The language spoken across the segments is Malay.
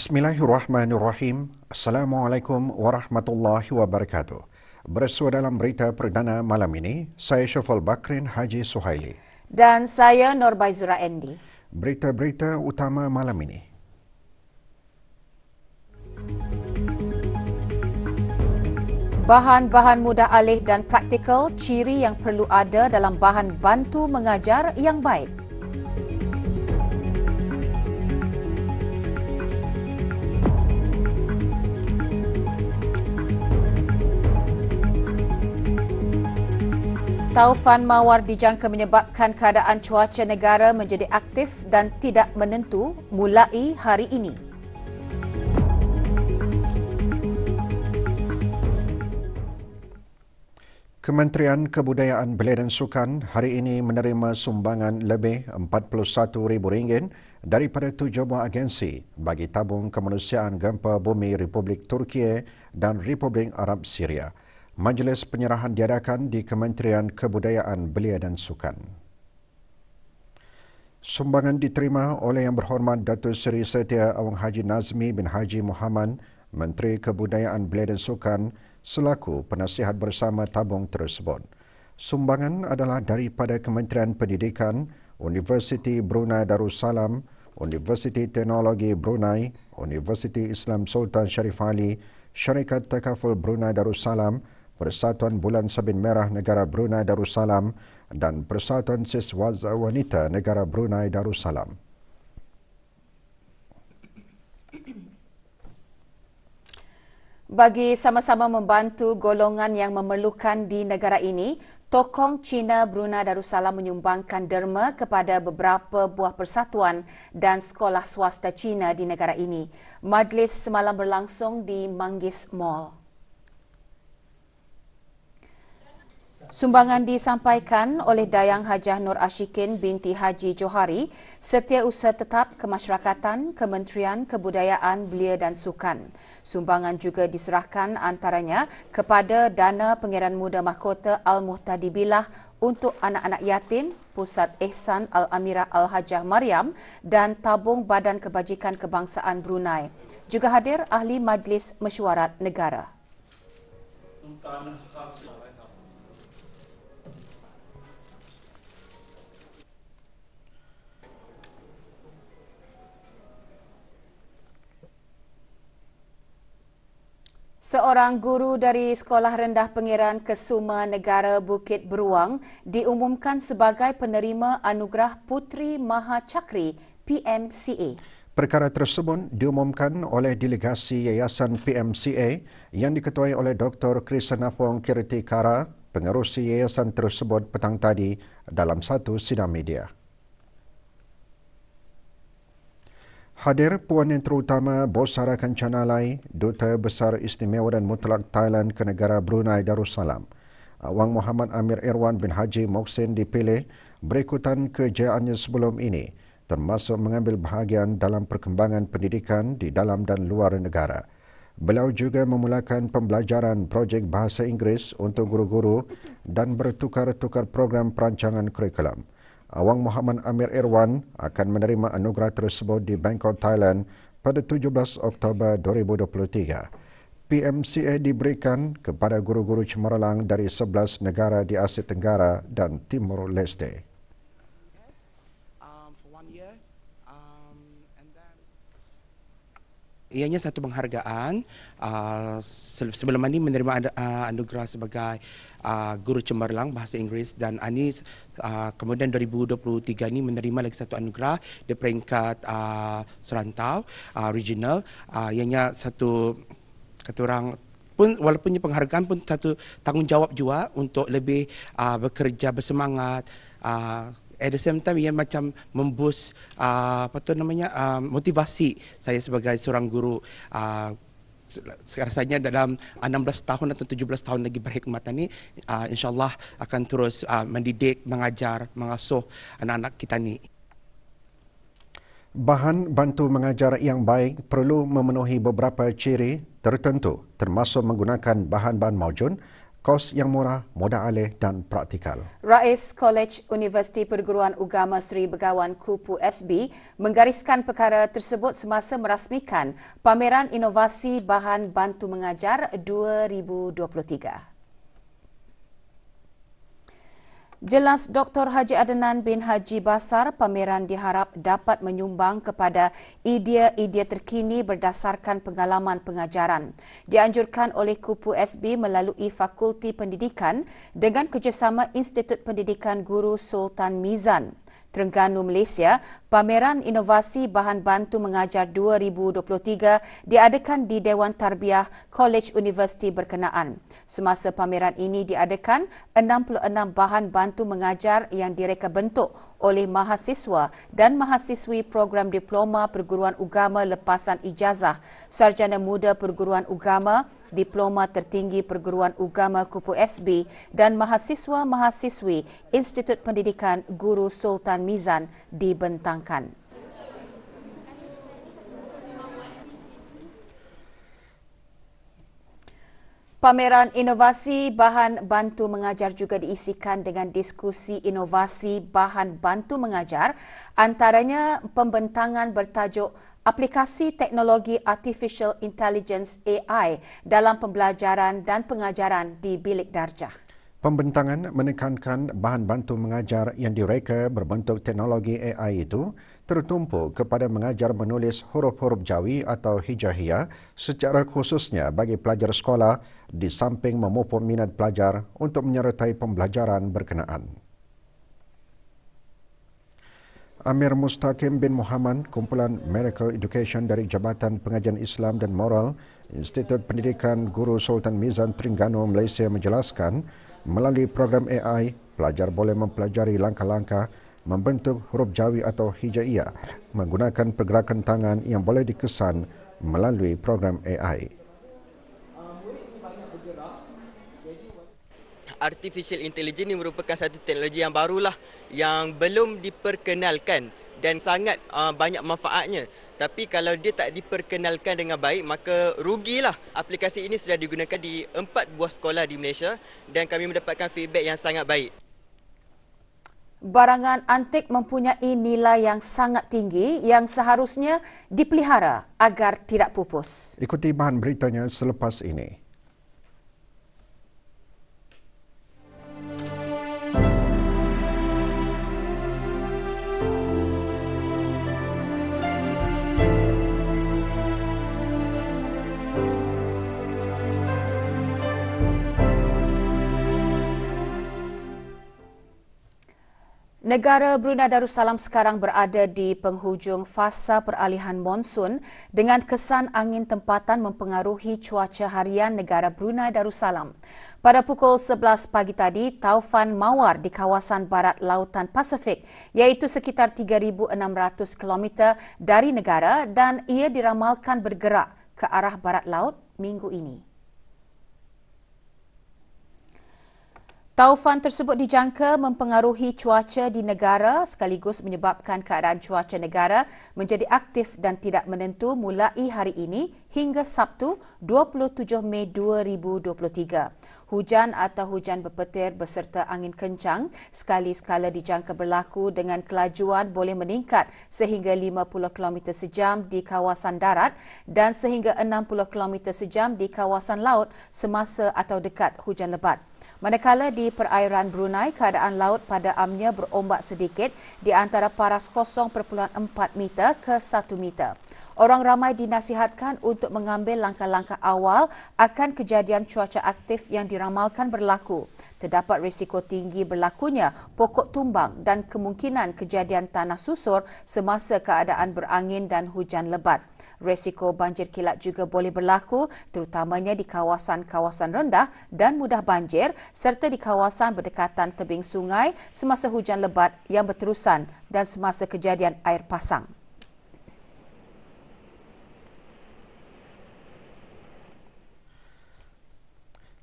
Bismillahirrahmanirrahim. Assalamualaikum warahmatullahi wabarakatuh. Bersua dalam berita perdana malam ini, saya Syafal Bakrin Haji Suhaili. Dan saya Norbaizura Endi. Berita-berita utama malam ini. Bahan-bahan mudah alih dan praktikal, ciri yang perlu ada dalam bahan bantu mengajar yang baik. Taufan Mawar dijangka menyebabkan keadaan cuaca negara menjadi aktif dan tidak menentu mulai hari ini. Kementerian Kebudayaan Belia dan Sukan hari ini menerima sumbangan lebih RM41,000 daripada 7 buah agensi bagi tabung kemanusiaan gempa bumi Republik Turki dan Republik Arab Syria. Majlis penyerahan diadakan di Kementerian Kebudayaan Belia dan Sukan. Sumbangan diterima oleh Yang Berhormat Datuk Seri Setia Awang Haji Nazmi bin Haji Muhammad, Menteri Kebudayaan Belia dan Sukan, selaku penasihat bersama tabung tersebut. Sumbangan adalah daripada Kementerian Pendidikan, Universiti Brunei Darussalam, Universiti Teknologi Brunei, Universiti Islam Sultan Sharif Ali, Syarikat Takaful Brunei Darussalam, Persatuan Bulan Sabin Merah Negara Brunei Darussalam dan Persatuan Siswa Wanita Negara Brunei Darussalam. Bagi sama-sama membantu golongan yang memerlukan di negara ini, Tokong Cina Brunei Darussalam menyumbangkan derma kepada beberapa buah persatuan dan sekolah swasta Cina di negara ini. Majlis semalam berlangsung di Manggis Mall. Sumbangan disampaikan oleh Dayang Hajah Nur Ashikin binti Haji Johari, Setiausaha Tetap Kemasyarakatan Kementerian Kebudayaan Belia dan Sukan. Sumbangan juga diserahkan antaranya kepada Dana Pengeran Muda Mahkota Al-Muhtadibilah untuk anak-anak yatim, Pusat Ihsan Al-Amirah Al-Hajah Mariam dan Tabung Badan Kebajikan Kebangsaan Brunei. Juga hadir Ahli Majlis Mesyuarat Negara. Seorang guru dari Sekolah Rendah Pengiran Kesuma Negara Bukit Beruang diumumkan sebagai penerima Anugerah Puteri Maha Cakri PMCA. Perkara tersebut diumumkan oleh delegasi Yayasan PMCA yang diketuai oleh Dr. Krisanafong Kirtikara, pengerusi yayasan tersebut petang tadi dalam satu sidang media. Hadir Puan Yang Terutama Bos Harakan Canalai, Duta Besar Istimewa dan Mutlak Thailand ke negara Brunei Darussalam. Wang Muhammad Amir Irwan bin Haji Moksin dipilih berikutan kejayaannya sebelum ini, termasuk mengambil bahagian dalam perkembangan pendidikan di dalam dan luar negara. Beliau juga memulakan pembelajaran projek bahasa Inggeris untuk guru-guru dan bertukar-tukar program perancangan kurikulum. Wang Muhammad Amir Irwan akan menerima anugerah tersebut di Bangkok, Thailand pada 17 Oktober 2023. PMCA diberikan kepada guru-guru cemerlang dari 11 negara di Asia Tenggara dan Timur Leste. Ianya satu penghargaan. Sebelum ini menerima anugerah sebagai guru cemerlang bahasa Inggeris dan Anis kemudian 2023 ini menerima lagi satu anugerah di peringkat serantau regional. Ianya satu kata orang pun walaupun penghargaan pun satu tanggungjawab juga untuk lebih bekerja bersemangat. At the same time, ia macam memboost motivasi saya sebagai seorang guru. Rasanya dalam 16 tahun atau 17 tahun lagi berkhidmat ini, insyaAllah akan terus mendidik, mengajar, mengasuh anak-anak kita ni. Bahan bantu mengajar yang baik perlu memenuhi beberapa ciri tertentu, termasuk menggunakan bahan-bahan maujun, kos yang murah, mudah alih dan praktikal. Rais Kolej Universiti Perguruan Ugama Seri Begawan KUPU SB menggariskan perkara tersebut semasa merasmikan Pameran Inovasi Bahan Bantu Mengajar 2023. Jelas Dr. Haji Adnan bin Haji Basar, pameran diharap dapat menyumbang kepada idea-idea terkini berdasarkan pengalaman pengajaran. Dianjurkan oleh KUPU SB melalui Fakulti Pendidikan dengan kerjasama Institut Pendidikan Guru Sultan Mizan. Terengganu, Malaysia, Pameran Inovasi Bahan Bantu Mengajar 2023 diadakan di Dewan Tarbiyah Kolej Universiti berkenaan. Semasa pameran ini diadakan, 66 bahan bantu mengajar yang direka bentuk oleh mahasiswa dan mahasiswi program Diploma Perguruan Ugama Lepasan Ijazah, Sarjana Muda Perguruan Ugama, Diploma Tertinggi Perguruan Ugama KUPU SB dan mahasiswa-mahasiswi Institut Pendidikan Guru Sultan Mizan dibentangkan. Pameran Inovasi Bahan Bantu Mengajar juga diisikan dengan diskusi inovasi bahan bantu mengajar, antaranya pembentangan bertajuk Aplikasi Teknologi Artificial Intelligence AI dalam pembelajaran dan pengajaran di bilik darjah. Pembentangan menekankan bahan bantu mengajar yang direka berbentuk teknologi AI itu tertumpu kepada mengajar menulis huruf-huruf Jawi atau hijaiyah secara khususnya bagi pelajar sekolah di samping memupuk minat pelajar untuk menyertai pembelajaran berkenaan. Amir Mustaqim bin Muhammad, kumpulan Miracle Education dari Jabatan Pengajian Islam dan Moral, Institut Pendidikan Guru Sultan Mizan Terengganu, Malaysia menjelaskan, melalui program AI, pelajar boleh mempelajari langkah-langkah membentuk huruf Jawi atau hijaiyah menggunakan pergerakan tangan yang boleh dikesan melalui program AI. Artificial Intelligence ini merupakan satu teknologi yang barulah yang belum diperkenalkan dan sangat banyak manfaatnya. Tapi kalau dia tak diperkenalkan dengan baik, maka rugilah. Aplikasi ini sudah digunakan di 4 buah sekolah di Malaysia dan kami mendapatkan feedback yang sangat baik. Barangan antik mempunyai nilai yang sangat tinggi yang seharusnya dipelihara agar tidak pupus. Ikuti bahan beritanya selepas ini. Negara Brunei Darussalam sekarang berada di penghujung fasa peralihan monsun dengan kesan angin tempatan mempengaruhi cuaca harian negara Brunei Darussalam. Pada pukul 11 pagi tadi, taufan mawar di kawasan barat lautan Pasifik iaitu sekitar 3,600 km dari negara dan ia diramalkan bergerak ke arah barat laut minggu ini. Taufan tersebut dijangka mempengaruhi cuaca di negara sekaligus menyebabkan keadaan cuaca negara menjadi aktif dan tidak menentu mulai hari ini hingga Sabtu 27 Mei 2023. Hujan atau hujan berpetir beserta angin kencang sekali-sekala dijangka berlaku dengan kelajuan boleh meningkat sehingga 50 km sejam di kawasan darat dan sehingga 60 km sejam di kawasan laut semasa atau dekat hujan lebat. Manakala di perairan Brunei, keadaan laut pada amnya berombak sedikit di antara paras 0.4 meter ke 1 meter. Orang ramai dinasihatkan untuk mengambil langkah-langkah awal akan kejadian cuaca aktif yang diramalkan berlaku. Terdapat risiko tinggi berlakunya pokok tumbang dan kemungkinan kejadian tanah susur semasa keadaan berangin dan hujan lebat. Risiko banjir kilat juga boleh berlaku terutamanya di kawasan-kawasan rendah dan mudah banjir serta di kawasan berdekatan tebing sungai semasa hujan lebat yang berterusan dan semasa kejadian air pasang.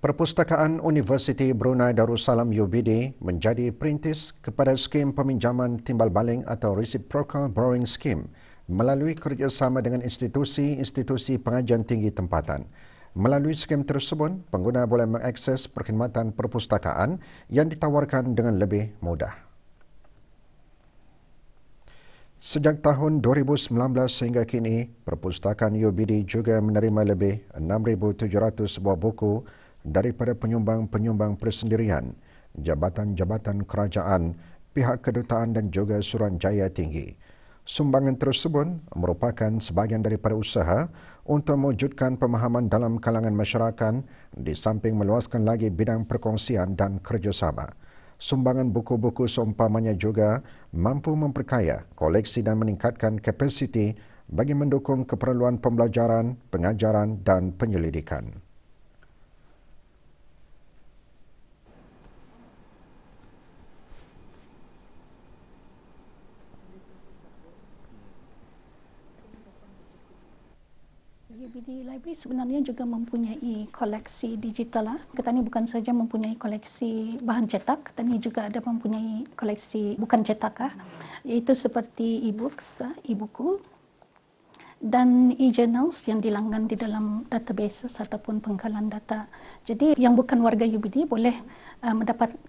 Perpustakaan Universiti Brunei Darussalam UBD menjadi perintis kepada skim peminjaman timbal baling atau Reciprocal Borrowing Scheme melalui kerjasama dengan institusi-institusi pengajian tinggi tempatan. Melalui skem tersebut, pengguna boleh mengakses perkhidmatan perpustakaan yang ditawarkan dengan lebih mudah. Sejak tahun 2019 sehingga kini, Perpustakaan UBD juga menerima lebih 6,700 buah buku daripada penyumbang-penyumbang persendirian, jabatan-jabatan kerajaan, pihak kedutaan dan juga Suruhanjaya Tinggi. Sumbangan tersebut merupakan sebahagian daripada usaha untuk mewujudkan pemahaman dalam kalangan masyarakat di samping meluaskan lagi bidang perkongsian dan kerjasama. Sumbangan buku-buku seumpamanya juga mampu memperkaya koleksi dan meningkatkan kapasiti bagi mendukung keperluan pembelajaran, pengajaran dan penyelidikan. UBD Library sebenarnya juga mempunyai koleksi digital. Kita ni bukan saja mempunyai koleksi bahan cetak, kita ni juga ada mempunyai koleksi bukan cetak, iaitu seperti e-books, e-buku dan e-journals yang dilanggan di dalam database ataupun pengkalan data. Jadi yang bukan warga UBD boleh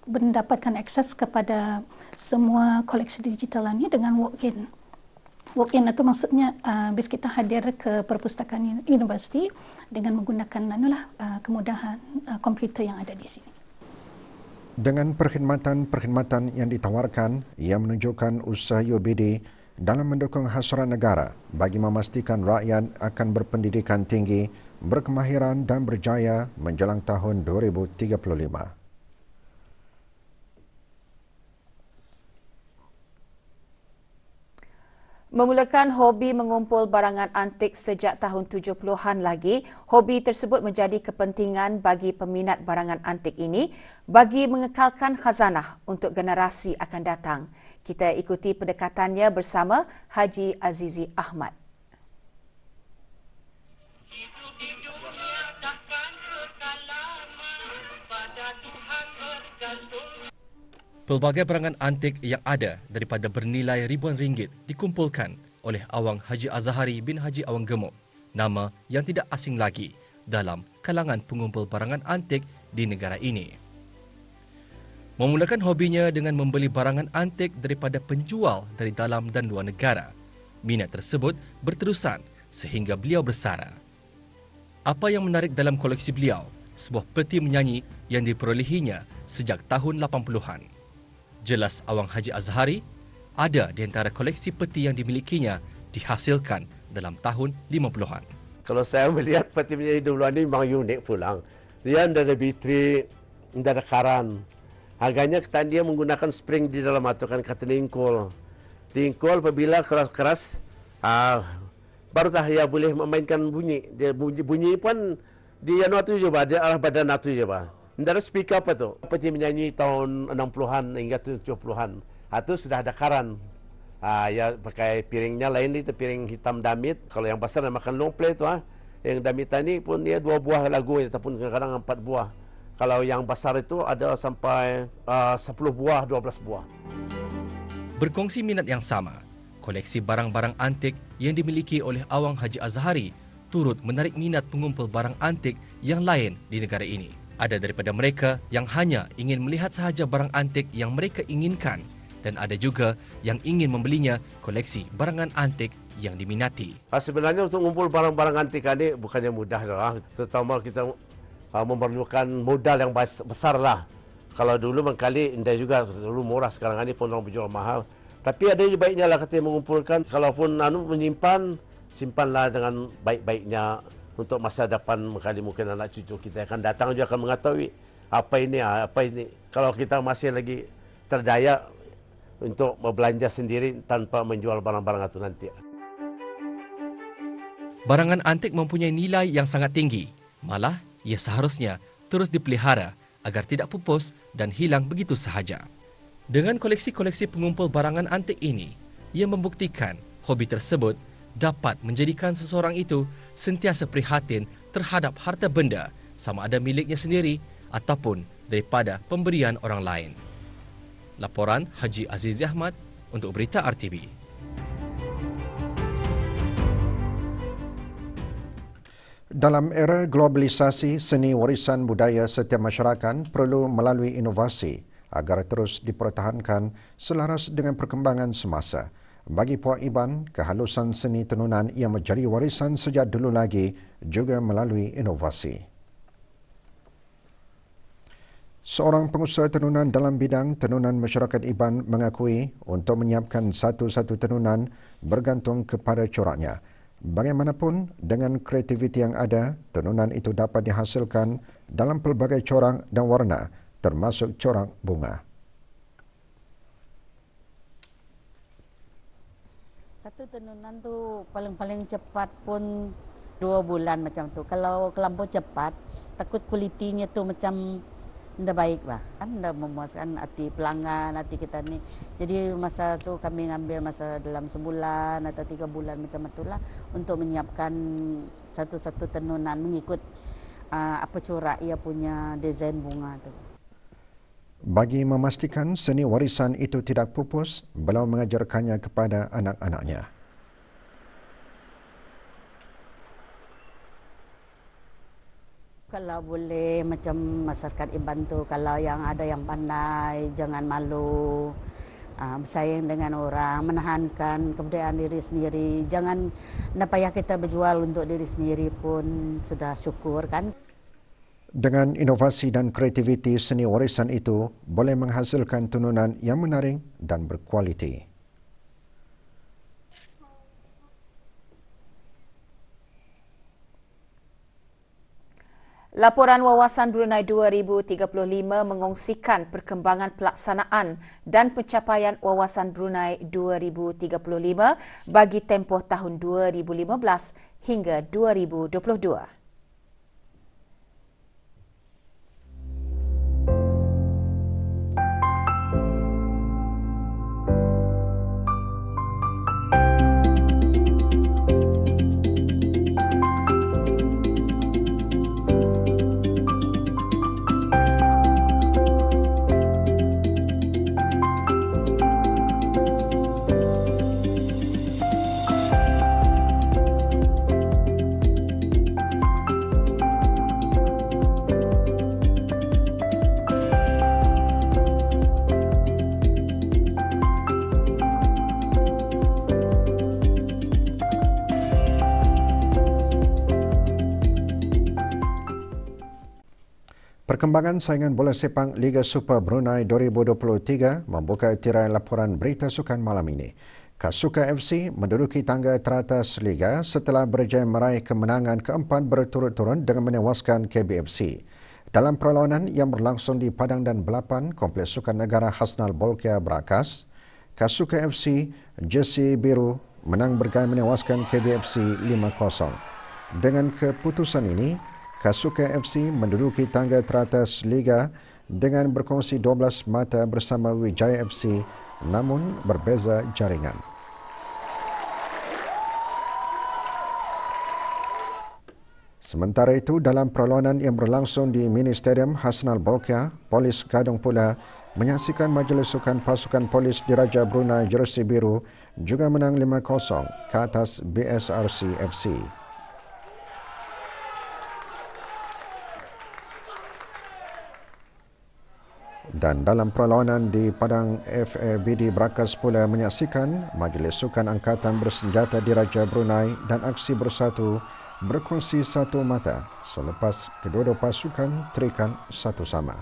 mendapatkan akses kepada semua koleksi digital ini dengan walk-in. Walk-in itu maksudnya bis kita hadir ke perpustakaan universiti dengan menggunakan kemudahan komputer yang ada di sini. Dengan perkhidmatan-perkhidmatan yang ditawarkan, ia menunjukkan usaha UBD dalam mendukung hasrat negara bagi memastikan rakyat akan berpendidikan tinggi, berkemahiran dan berjaya menjelang tahun 2035. Memulakan hobi mengumpul barangan antik sejak tahun 70-an lagi, hobi tersebut menjadi kepentingan bagi peminat barangan antik ini bagi mengekalkan khazanah untuk generasi akan datang. Kita ikuti pendekatannya bersama Haji Azizi Ahmad. Pelbagai barangan antik yang ada daripada bernilai ribuan ringgit dikumpulkan oleh Awang Haji Azhari bin Haji Awang Gemuk, nama yang tidak asing lagi dalam kalangan pengumpul barangan antik di negara ini. Memulakan hobinya dengan membeli barangan antik daripada penjual dari dalam dan luar negara, minat tersebut berterusan sehingga beliau bersara. Apa yang menarik dalam koleksi beliau? Sebuah peti menyanyi yang diperolehinya sejak tahun 80-an. Jelas Awang Haji Azhari, ada di antara koleksi peti yang dimilikinya dihasilkan dalam tahun 50-an. Kalau saya melihat peti menyanyi dulu ini memang unik pulang. Dia ada bateri, ada karan. Harganya dia menggunakan spring di dalam atau kan kata tingkol. Tingkol apabila keras-keras, baru ya boleh memainkan bunyi. Dia bunyi pun dia tu je dia arah badan tu je Ndara speaker apa tu? Peti menyanyi tahun 60-an hingga 70-an. Itu sudah ada karan. Ya pakai piringnya lain itu piring hitam damit. Kalau yang besar makan long play tu yang damit ini pun dia 2 buah lagu ataupun kadang-kadang 4 buah. Kalau yang besar itu ada sampai 10 buah, 12 buah. Berkongsi minat yang sama, koleksi barang-barang antik yang dimiliki oleh Awang Haji Azhari turut menarik minat pengumpul barang antik yang lain di negara ini. Ada daripada mereka yang hanya ingin melihat sahaja barang antik yang mereka inginkan dan ada juga yang ingin membelinya koleksi barangan antik yang diminati. Sebenarnya untuk mengumpul barang-barang antik ini bukannya mudah terutama kita memerlukan modal yang besar lah. Kalau dulu mengkali indah juga, dulu murah, sekarang ini pun orang berjual mahal. Tapi ada yang baiknya lah kita mengumpulkan, kalaupun menyimpan, simpanlah dengan baik-baiknya. Untuk masa depan mungkin anak cucu kita akan datang juga akan mengetahui apa ini. Kalau kita masih lagi terdaya untuk berbelanja sendiri tanpa menjual barang-barang itu nanti. Barangan antik mempunyai nilai yang sangat tinggi. Malah, ia seharusnya terus dipelihara agar tidak pupus dan hilang begitu sahaja. Dengan koleksi-koleksi pengumpul barangan antik ini, ia membuktikan hobi tersebut dapat menjadikan seseorang itu sentiasa prihatin terhadap harta benda sama ada miliknya sendiri ataupun daripada pemberian orang lain. Laporan Haji Azizi Ahmad untuk Berita RTV. Dalam era globalisasi, seni warisan budaya setiap masyarakat perlu melalui inovasi agar terus dipertahankan selaras dengan perkembangan semasa. Bagi Puak Iban, kehalusan seni tenunan yang menjadi warisan sejak dulu lagi juga melalui inovasi. Seorang pengusaha tenunan dalam bidang tenunan masyarakat Iban mengakui untuk menyiapkan satu-satu tenunan bergantung kepada coraknya. Bagaimanapun, dengan kreativiti yang ada, tenunan itu dapat dihasilkan dalam pelbagai corak dan warna, termasuk corak bunga. Satu tenunan tu paling-paling cepat pun 2 bulan macam tu. Kalau kelampau cepat, takut kualitinya tu macam tidak baik bah. Kan tidak memuaskan hati pelanggan, hati kita ni. Jadi masa tu kami ngambil masa dalam sebulan atau 3 bulan macam itulah untuk menyiapkan satu-satu tenunan mengikut apa corak ia punya desain bunga tu. Bagi memastikan seni warisan itu tidak pupus, beliau mengajarkannya kepada anak-anaknya. Kalau boleh macam masyarakat Iban tu, kalau yang ada yang pandai, jangan malu, bersaing dengan orang, menahankan kebudayaan diri sendiri. Jangan payah kita berjual untuk diri sendiri pun sudah syukur kan. Dengan inovasi dan kreativiti, seni warisan itu boleh menghasilkan tenunan yang menarik dan berkualiti. Laporan Wawasan Brunei 2035 mengongsikan perkembangan pelaksanaan dan pencapaian Wawasan Brunei 2035 bagi tempoh tahun 2015 hingga 2022. Perkembangan saingan bola sepak Liga Super Brunei 2023 membuka tirai laporan berita sukan malam ini. Kasuka FC menduduki tangga teratas Liga setelah berjaya meraih kemenangan keempat berturut-turut dengan menewaskan KBFC. Dalam perlawanan yang berlangsung di Padang dan Belapan, Kompleks Sukan Negara Hasnal Bolkiah Berakas, Kasuka FC jersey biru menang bergaya menewaskan KBFC 5-0. Dengan keputusan ini, Kasuka FC menduduki tangga teratas Liga dengan berkongsi 12 mata bersama Wijaya FC namun berbeza jaringan. Sementara itu, dalam perlawanan yang berlangsung di Mini Stadium Hasnal Bolkiah, Polis Gadong pula menyaksikan Majlis Sukan Pasukan Polis Diraja Brunei jersey biru juga menang 5-0 ke atas BSRC FC. Dan dalam perlawanan di Padang, FABD Berakas pula menyaksikan Majlis Sukan Angkatan Bersenjata Diraja Brunei dan Aksi Bersatu berkongsi satu mata selepas kedua-dua pasukan terikat satu sama.